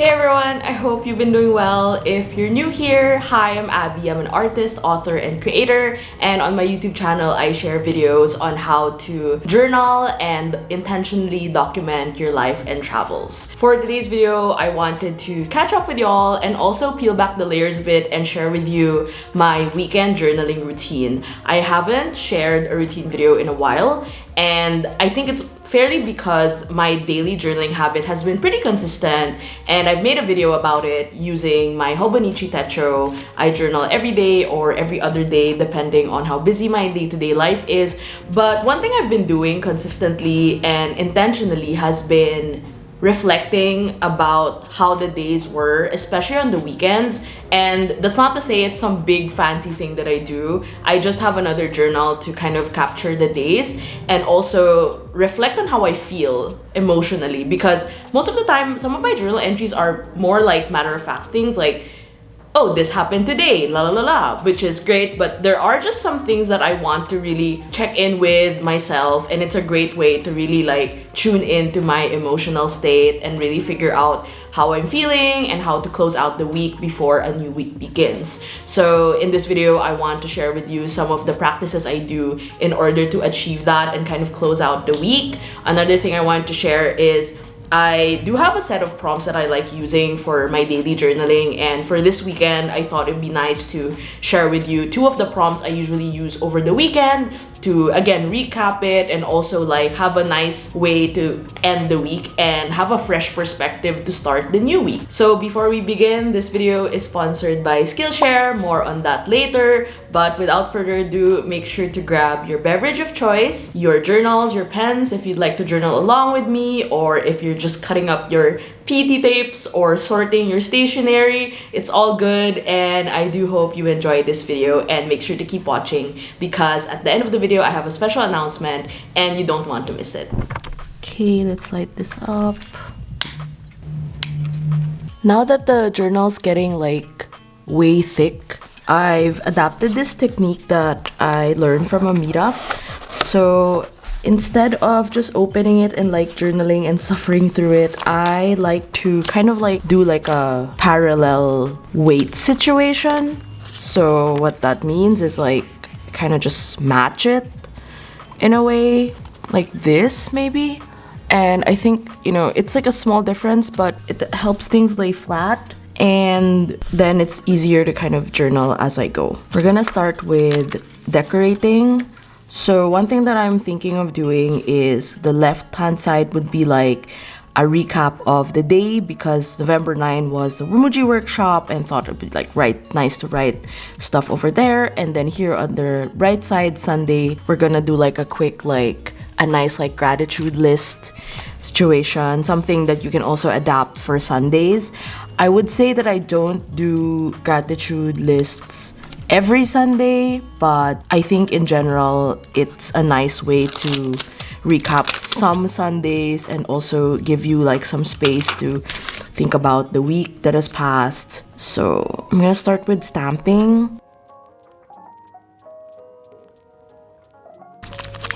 Hey everyone, I hope you've been doing well. If you're new here, hi, I'm Abby. I'm an artist, author, and creator, and on my YouTube channel, I share videos on how to journal and intentionally document your life and travels. For today's video, I wanted to catch up with y'all and also peel back the layers a bit and share with you my weekend journaling routine. I haven't shared a routine video in a while, and I think it's fairly because my daily journaling habit has been pretty consistent, and I've made a video about it using my Hobonichi Techo. I journal every day or every other day depending on how busy my day-to-day life is. But one thing I've been doing consistently and intentionally has been reflecting about how the days were, especially on the weekends. And that's not to say it's some big fancy thing that I do. I just have another journal to kind of capture the days and also reflect on how I feel emotionally, because most of the time some of my journal entries are more like matter-of-fact things like, oh, this happened today, la la la la, which is great, but there are just some things that I want to really check in with myself, and it's a great way to really like tune into my emotional state and really figure out how I'm feeling and how to close out the week before a new week begins. So in this video, I want to share with you some of the practices I do in order to achieve that and kind of close out the week. Another thing I want to share is I do have a set of prompts that I like using for my daily journaling, and for this weekend, I thought it'd be nice to share with you two of the prompts I usually use over the weekend to, again, recap it and also like have a nice way to end the week and have a fresh perspective to start the new week. So before we begin, this video is sponsored by Skillshare, more on that later, but without further ado, make sure to grab your beverage of choice, your journals, your pens if you'd like to journal along with me, or if you're just cutting up your PT tapes or sorting your stationery, it's all good, and I do hope you enjoyed this video, and make sure to keep watching because at the end of the video I have a special announcement and you don't want to miss it. Okay, let's light this up. Now that the journal's getting like way thick, I've adapted this technique that I learned from a meetup. So instead of just opening it and like journaling and suffering through it, I like to kind of like do like a parallel weight situation. So what that means is like kind of just match it in a way like this maybe. And I think, you know, it's like a small difference, but it helps things lay flat, and then it's easier to kind of journal as I go. We're gonna start with decorating. So one thing that I'm thinking of doing is the left-hand side would be like a recap of the day, because November 9 was a Wimuji workshop and thought it'd be like nice to write stuff over there. And then here on the right side, Sunday, we're gonna do like a quick like a nice like gratitude list situation, something that you can also adapt for Sundays. I would say that I don't do gratitude lists every Sunday, but I think in general it's a nice way to recap some Sundays and also give you like some space to think about the week that has passed. So I'm gonna start with stamping.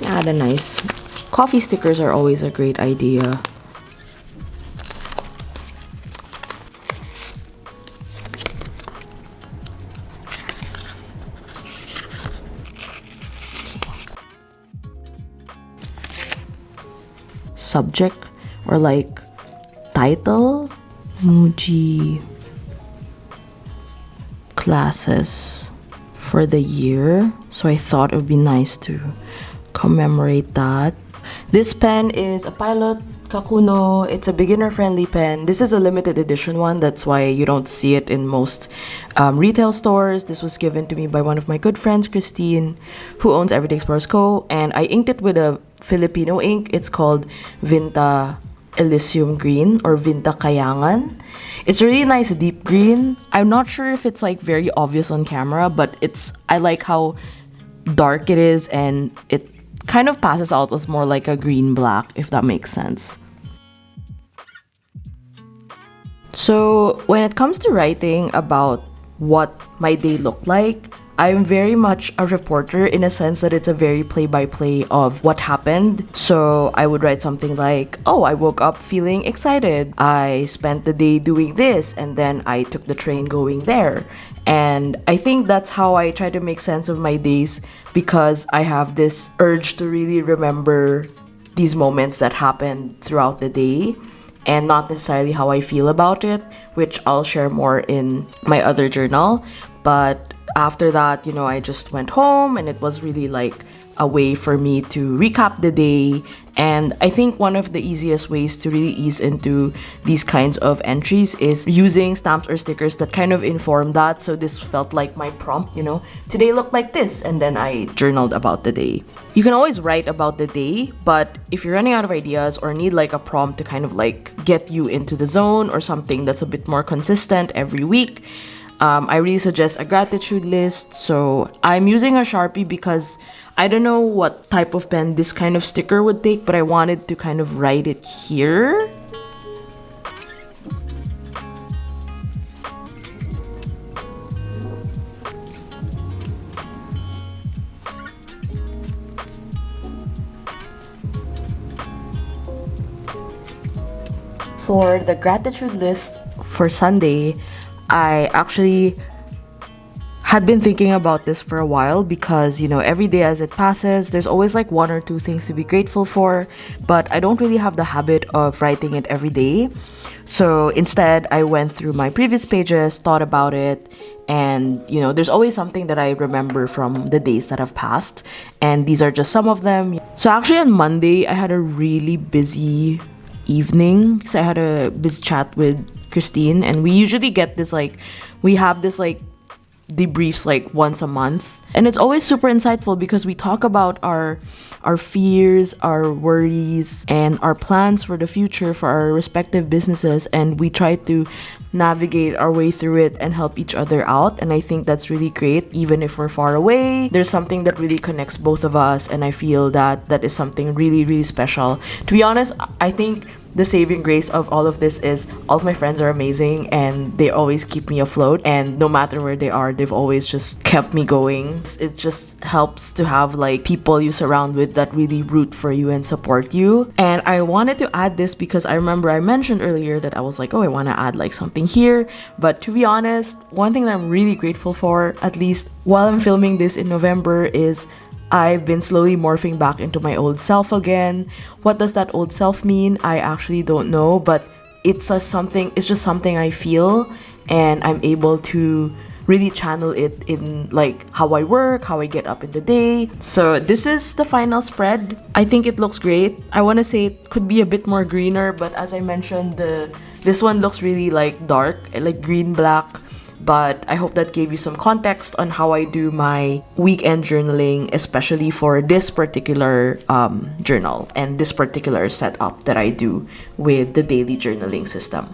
Add a nice coffee stickers are always a great idea. Subject or like title, Muji classes for the year. So I thought it would be nice to commemorate that. This pen is a Pilot Kakuno. It's a beginner-friendly pen. This is a limited edition one. That's why you don't see it in most retail stores. This was given to me by one of my good friends, Christine, who owns Everyday Explorers Co. And I inked it with a Filipino ink. It's called Vinta Elysium Green or Vinta Kayangan. It's a really nice deep green. I'm not sure if it's like very obvious on camera, but I like how dark it is, and it kind of passes out as more like a green-black, if that makes sense. So when it comes to writing about what my day looked like, I'm very much a reporter in a sense that it's a very play-by-play of what happened. So I would write something like, oh, I woke up feeling excited. I spent the day doing this, and then I took the train going there. And I think that's how I try to make sense of my days, because I have this urge to really remember these moments that happened throughout the day and not necessarily how I feel about it, which I'll share more in my other journal. But after that, I just went home, and it was really like a way for me to recap the day. And I think one of the easiest ways to really ease into these kinds of entries is using stamps or stickers that kind of inform that. So this felt like my prompt, today looked like this, and then I journaled about the day. You can always write about the day, but if you're running out of ideas or need like a prompt to kind of like get you into the zone or something that's a bit more consistent every week, I really suggest a gratitude list. So I'm using a Sharpie because I don't know what type of pen this kind of sticker would take, but I wanted to kind of write it here. For the gratitude list for Sunday, I actually had been thinking about this for a while because, every day as it passes, there's always like one or two things to be grateful for, but I don't really have the habit of writing it every day. So instead, I went through my previous pages, thought about it, and, there's always something that I remember from the days that have passed, and these are just some of them. So actually on Monday, I had a really busy evening because I had a busy chat with Christine, and we usually get this we have this debriefs once a month, and it's always super insightful because we talk about our fears, our worries, and our plans for the future for our respective businesses, and we try to navigate our way through it and help each other out. And I think that's really great. Even if we're far away, there's something that really connects both of us, and I feel that that is something really, really special. To be honest, I think the saving grace of all of this is all of my friends are amazing, and they always keep me afloat, and no matter where they are, they've always just kept me going. It just helps to have people you surround with that really root for you and support you. And I wanted to add this because I remember I mentioned earlier that I was like, oh, I want to add something here. But to be honest, one thing that I'm really grateful for, at least while I'm filming this in November, is I've been slowly morphing back into my old self again. What does that old self mean? I actually don't know, but it's just something I feel, and I'm able to really channel it in how I work, how I get up in the day. So this is the final spread. I think it looks great. I want to say it could be a bit more greener, but as I mentioned, this one looks really dark, green black. But I hope that gave you some context on how I do my weekend journaling, especially for this particular journal and this particular setup that I do with the daily journaling system.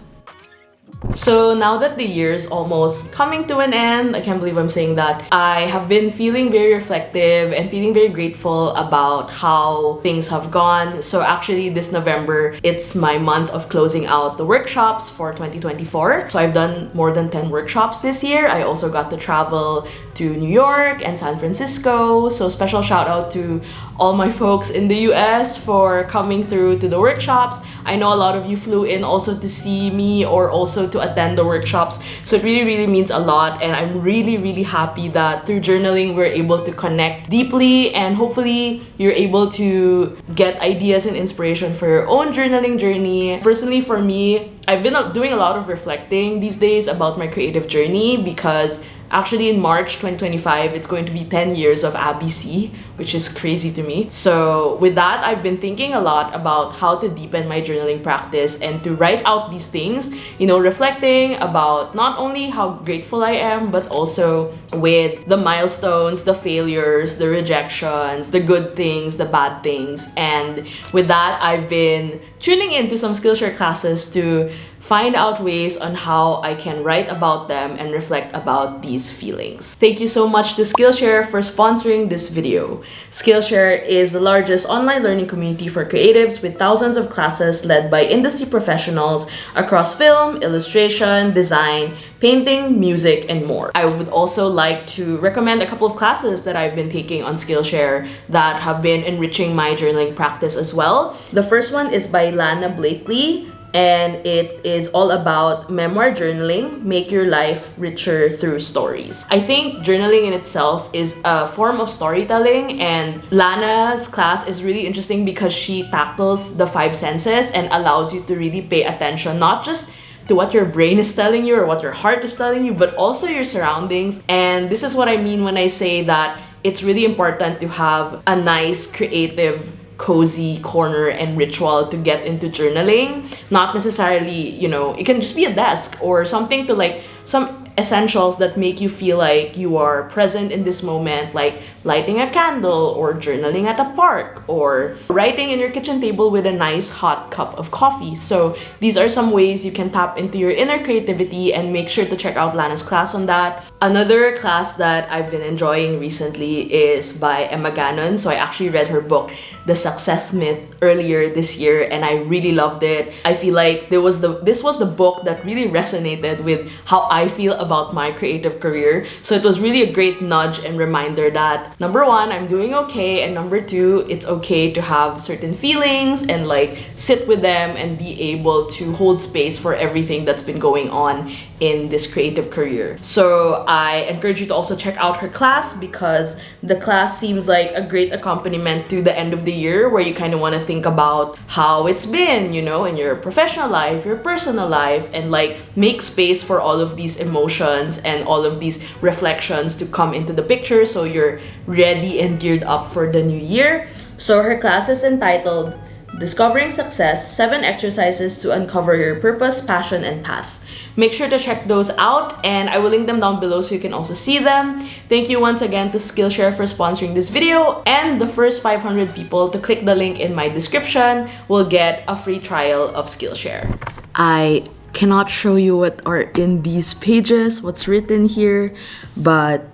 So now that the year's almost coming to an end, I can't believe I'm saying that, I have been feeling very reflective and feeling very grateful about how things have gone. So actually this November, it's my month of closing out the workshops for 2024. So I've done more than 10 workshops this year. I also got to travel to New York and San Francisco. So special shout out to all my folks in the US for coming through to the workshops. I know a lot of you flew in also to see me or also to attend the workshops. So it really, really means a lot. And I'm really, really happy that through journaling, we're able to connect deeply, and hopefully you're able to get ideas and inspiration for your own journaling journey. Personally, for me, I've been doing a lot of reflecting these days about my creative journey because actually in March 2025, it's going to be 10 years of Abbey, which is crazy to me. So with that, I've been thinking a lot about how to deepen my journaling practice and to write out these things, reflecting about not only how grateful I am, but also with the milestones, the failures, the rejections, the good things, the bad things. And with that, I've been tuning into some Skillshare classes to find out ways on how I can write about them and reflect about these feelings. Thank you so much to Skillshare for sponsoring this video. Skillshare is the largest online learning community for creatives with thousands of classes led by industry professionals across film, illustration, design, painting, music, and more. I would also like to recommend a couple of classes that I've been taking on Skillshare that have been enriching my journaling practice as well. The first one is by Lana Blakely, and it is all about memoir journaling, make your life richer through stories. I think journaling in itself is a form of storytelling, and Lana's class is really interesting because she tackles the five senses and allows you to really pay attention, not just to what your brain is telling you or what your heart is telling you, but also your surroundings. And this is what I mean when I say that it's really important to have a nice, creative, cozy corner and ritual to get into journaling. Not necessarily, you know, it can just be a desk or something to like some essentials that make you feel like you are present in this moment, like lighting a candle or journaling at a park or writing in your kitchen table with a nice hot cup of coffee. So these are some ways you can tap into your inner creativity, and make sure to check out Lana's class on that. Another class that I've been enjoying recently is by Emma Gannon. So I actually read her book, The Success Myth, earlier this year, and I really loved it. I feel like this was the book that really resonated with how I feel about my creative career. So it was really a great nudge and reminder that number one, I'm doing okay, and number two, it's okay to have certain feelings and like sit with them and be able to hold space for everything that's been going on in this creative career. So I encourage you to also check out her class, because the class seems like a great accompaniment to the end of the year, where you kind of want to think about how it's been, you know, in your professional life, your personal life, and like make space for all of these emotions and all of these reflections to come into the picture, so you're ready and geared up for the new year. So her class is entitled Discovering Success: 7 Exercises to Uncover Your Purpose, Passion, and Path. Make sure to check those out, and I will link them down below so you can also see them. Thank you once again to Skillshare for sponsoring this video, and the first 500 people to click the link in my description will get a free trial of Skillshare. I cannot show you what are in these pages, what's written here, but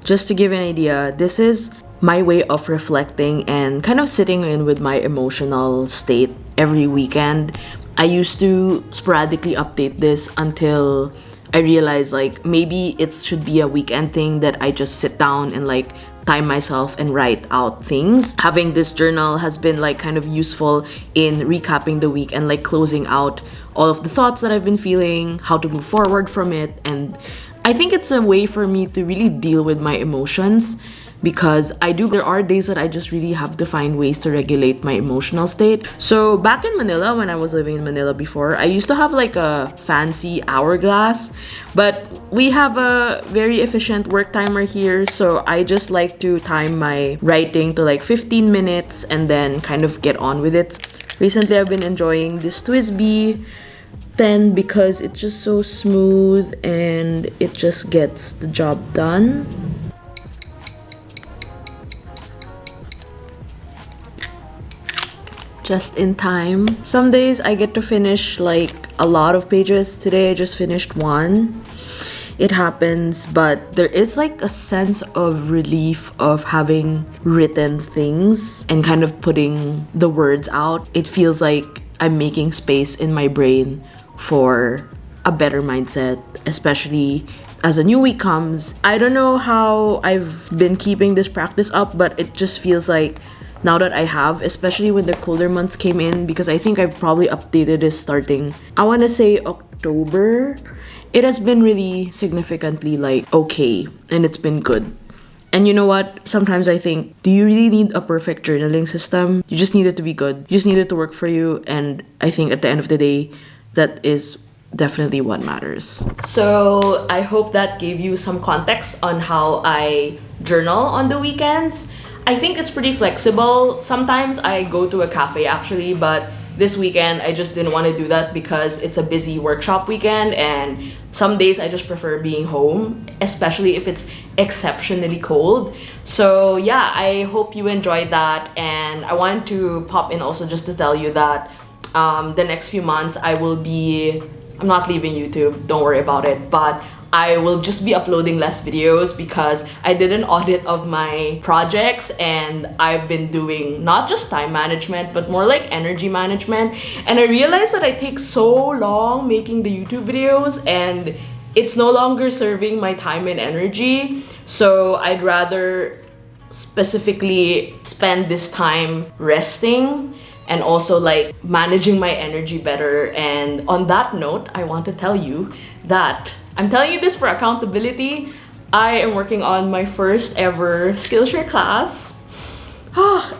just to give an idea, this is my way of reflecting and kind of sitting in with my emotional state every weekend. I used to sporadically update this until I realized like maybe it should be a weekend thing that I just sit down and like time myself and write out things. Having this journal has been like kind of useful in recapping the week and like closing out all of the thoughts that I've been feeling, how to move forward from it. And I think it's a way for me to really deal with my emotions, because there are days that I just really have to find ways to regulate my emotional state. So back in Manila, when I was living in Manila before, I used to have like a fancy hourglass, but we have a very efficient work timer here, so I just like to time my writing to like 15 minutes and then kind of get on with it. Recently, I've been enjoying this TWSBI pen because it's just so smooth and it just gets the job done. Just in time. Some days I get to finish like a lot of pages. Today I just finished one. It happens, but there is like a sense of relief of having written things and kind of putting the words out. It feels like I'm making space in my brain for a better mindset, especially as a new week comes. I don't know how I've been keeping this practice up, but it just feels like now that I have, especially when the colder months came in, because I think I've probably updated this starting, I want to say October, it has been really significantly like okay, and it's been good. And you know what? Sometimes I think, do you really need a perfect journaling system? You just need it to be good. You just need it to work for you. And I think at the end of the day, that is definitely what matters. So I hope that gave you some context on how I journal on the weekends. I think it's pretty flexible. Sometimes I go to a cafe actually, but this weekend I just didn't want to do that because it's a busy workshop weekend, and some days I just prefer being home, especially if it's exceptionally cold. So yeah, I hope you enjoyed that, and I wanted to pop in also just to tell you that the next few months I'm not leaving YouTube, don't worry about it, but I will just be uploading less videos because I did an audit of my projects and I've been doing not just time management but more like energy management, and I realized that I take so long making the YouTube videos and it's no longer serving my time and energy. So I'd rather specifically spend this time resting and also like managing my energy better. And on that note, I want to tell you that I'm telling you this for accountability. I am working on my first ever Skillshare class.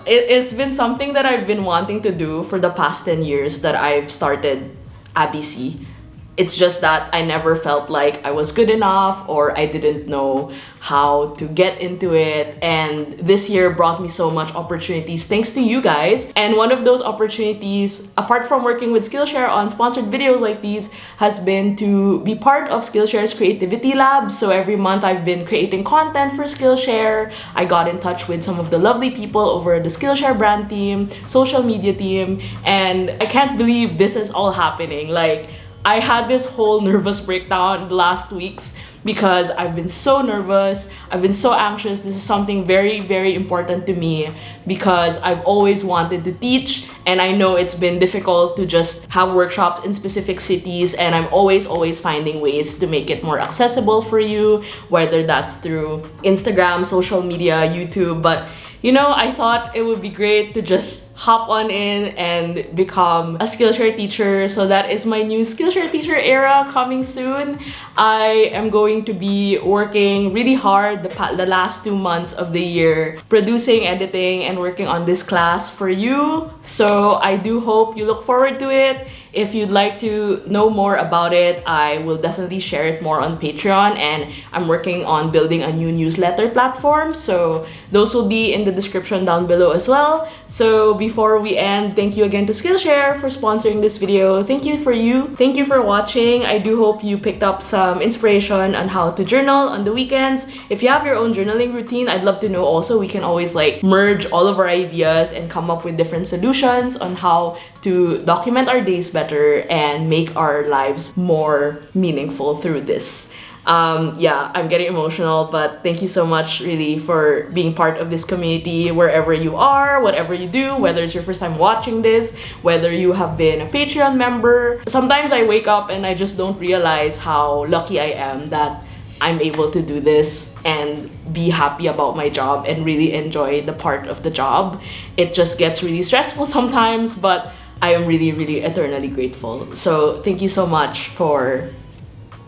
It's been something that I've been wanting to do for the past 10 years that I've started Abbey. It's just that I never felt like I was good enough or I didn't know how to get into it. And this year brought me so much opportunities thanks to you guys. And one of those opportunities, apart from working with Skillshare on sponsored videos like these, has been to be part of Skillshare's Creativity Lab. So every month I've been creating content for Skillshare. I got in touch with some of the lovely people over the Skillshare brand team, social media team, and I can't believe this is all happening. Like, I had this whole nervous breakdown the last weeks because I've been so nervous, I've been so anxious. This is something very, very important to me because I've always wanted to teach, and I know it's been difficult to just have workshops in specific cities, and I'm always finding ways to make it more accessible for you, whether that's through Instagram, social media, YouTube. But you know, I thought it would be great to just hop on in and become a Skillshare teacher. So that is my new Skillshare teacher era coming soon. I am going to be working really hard the last 2 months of the year, producing, editing, and working on this class for you. So I do hope you look forward to it. If you'd like to know more about it, I will definitely share it more on Patreon, and I'm working on building a new newsletter platform. So those will be in the description down below as well. So before we end, thank you again to Skillshare for sponsoring this video. Thank you for watching. I do hope you picked up some inspiration on how to journal on the weekends. If you have your own journaling routine, I'd love to know also. We can always like merge all of our ideas and come up with different solutions on how to document our days better and make our lives more meaningful through this. Yeah, I'm getting emotional, but thank you so much really for being part of this community wherever you are, whatever you do, whether it's your first time watching this, whether you have been a Patreon member. Sometimes I wake up and I just don't realize how lucky I am that I'm able to do this and be happy about my job and really enjoy the part of the job. It just gets really stressful sometimes, but I am really, really eternally grateful. So thank you so much for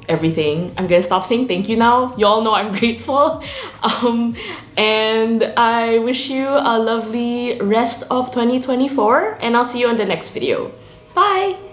everything. I'm gonna stop saying thank you now. Y'all know I'm grateful. And I wish you a lovely rest of 2024, and I'll see you on the next video. Bye!